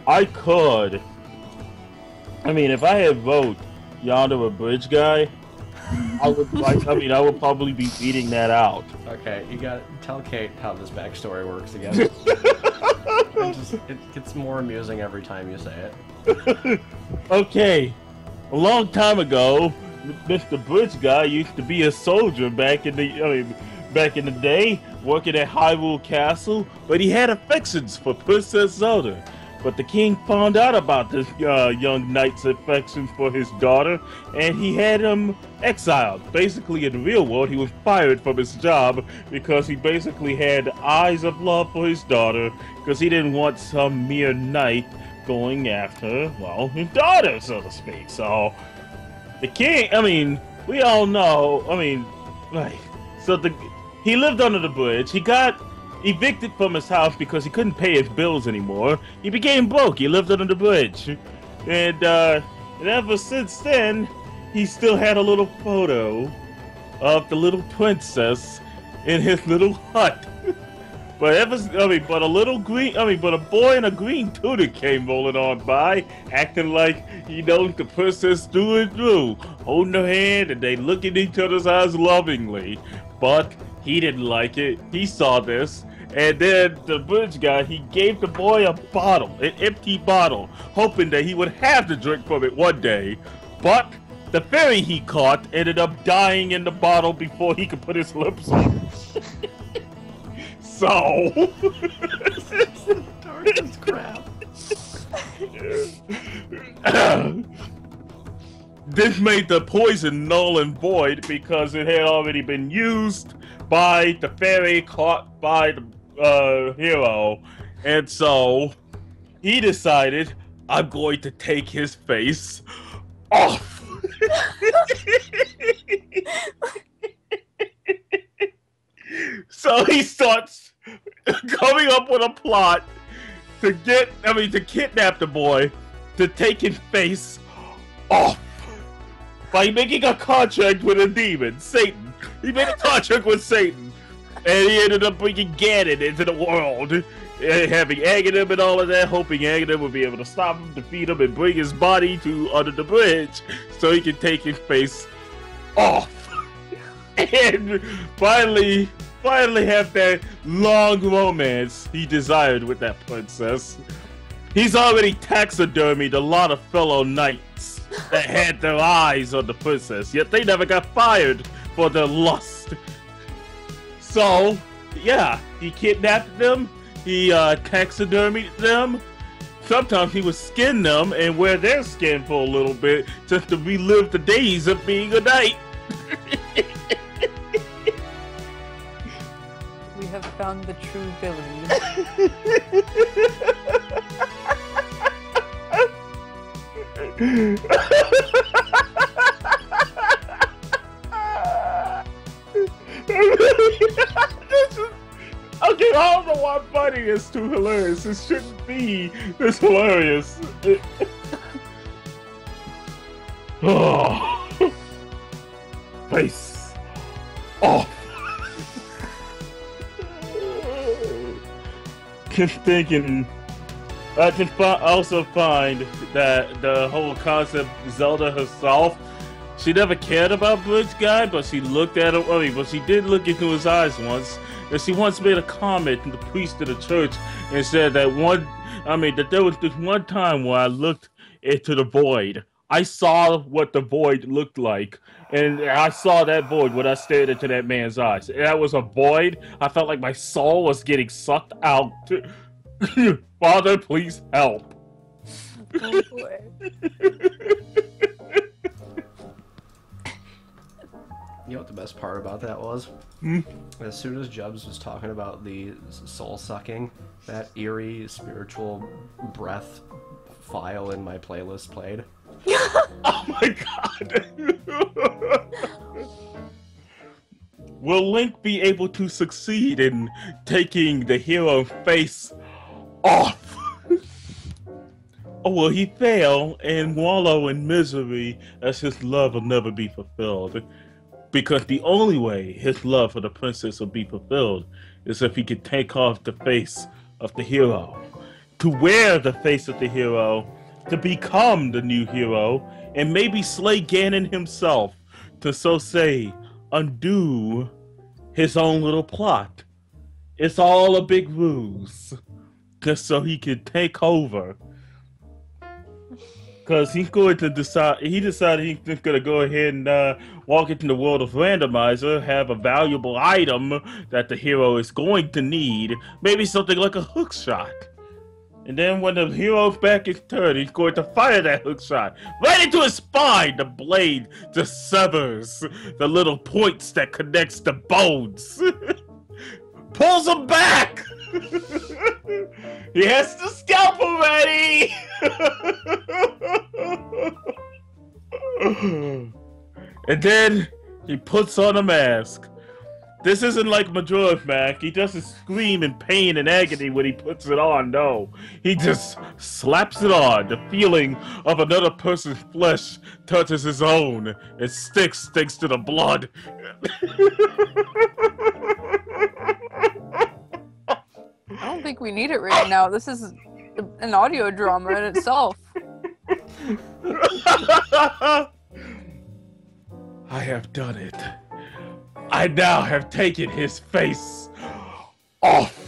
I could. I mean, if I had vote Yandere a bridge guy, I would like. I mean, I would probably be beating that out. Okay, you got tell Kate how this backstory works again. It gets more amusing every time you say it. Okay, a long time ago, Mr. Bridge guy used to be a soldier back in the day, working at Hyrule Castle, but he had affections for Princess Zelda. But the king found out about this young knight's affection for his daughter, and he had him exiled. Basically, in the real world, he was fired from his job because he basically had eyes of love for his daughter, because he didn't want some mere knight going after, well, his daughter, so to speak. So, the king, I mean, we all know, I mean, like, so he lived under the bridge. He got evicted from his house because he couldn't pay his bills anymore. He became broke. He lived under the bridge. And ever since then, he still had a little photo of the little princess in his little hut. But but a boy in a green tunic came rolling on by, acting like he knows the princess through and through, holding her hand, and they look in each other's eyes lovingly. But he didn't like it. He saw this. And then the bridge guy, he gave the boy a bottle, an empty bottle, hoping that he would have to drink from it one day. But the fairy he caught ended up dying in the bottle before he could put his lips on it. So... This is the darkest crap. This made the poison null and void because it had already been used by the fairy caught by the hero, and so he decided, I'm going to take his face off. So he starts coming up with a plot to kidnap the boy, to take his face off by making a contract with a demon, Satan. He made a contract with Satan. And he ended up bringing Ganon into the world, having Aghanim and all of that, hoping Aghanim would be able to stop him, defeat him, and bring his body to under the bridge so he could take his face off. And finally have that long romance he desired with that princess. He's already taxidermied a lot of fellow knights that had their eyes on the princess, yet they never got fired for their lust. So, yeah, he kidnapped them, he taxidermied them. Sometimes he would skin them and wear their skin for a little bit just to relive the days of being a knight. We have found the true villain. Okay, I don't know why funny is too hilarious. It shouldn't be this hilarious. Oh. Face off. Just thinking, I can also find that the whole concept, Zelda herself, she never cared about Bridge Guy, but she looked at him. But she did look into his eyes once, and she once made a comment to the priest of the church and said that that there was this one time where I looked into the void. I saw what the void looked like, and I saw that void when I stared into that man's eyes. And that was a void. I felt like my soul was getting sucked out. Father, please help. Oh boy. You know what the best part about that was? As soon as Jubs was talking about the soul sucking, that eerie spiritual breath file in my playlist played. Oh my god! Will Link be able to succeed in taking the hero face off? Or will he fail and wallow in misery as his love will never be fulfilled? Because the only way his love for the princess will be fulfilled is if he could take off the face of the hero. to wear the face of the hero, to become the new hero, and maybe slay Ganon himself to, so say, undo his own little plot. It's all a big ruse, just so he can take over. Because he decided he's just going to go ahead and walk into the world of Randomizer, have a valuable item that the hero is going to need, maybe something like a hook shot. And then when the hero's back is turned, he's going to fire that hook shot right into his spine. The blade just severs the little points that connects the bones. Pulls him back! He has the scalpel ready! And then he puts on a mask. This isn't like Majora's Mask. He doesn't scream in pain and agony when he puts it on, no. He just slaps it on. The feeling of another person's flesh touches his own. It sticks to the blood. I don't think we need it right now. This is an audio drama in itself. I have done it. I now have taken his face off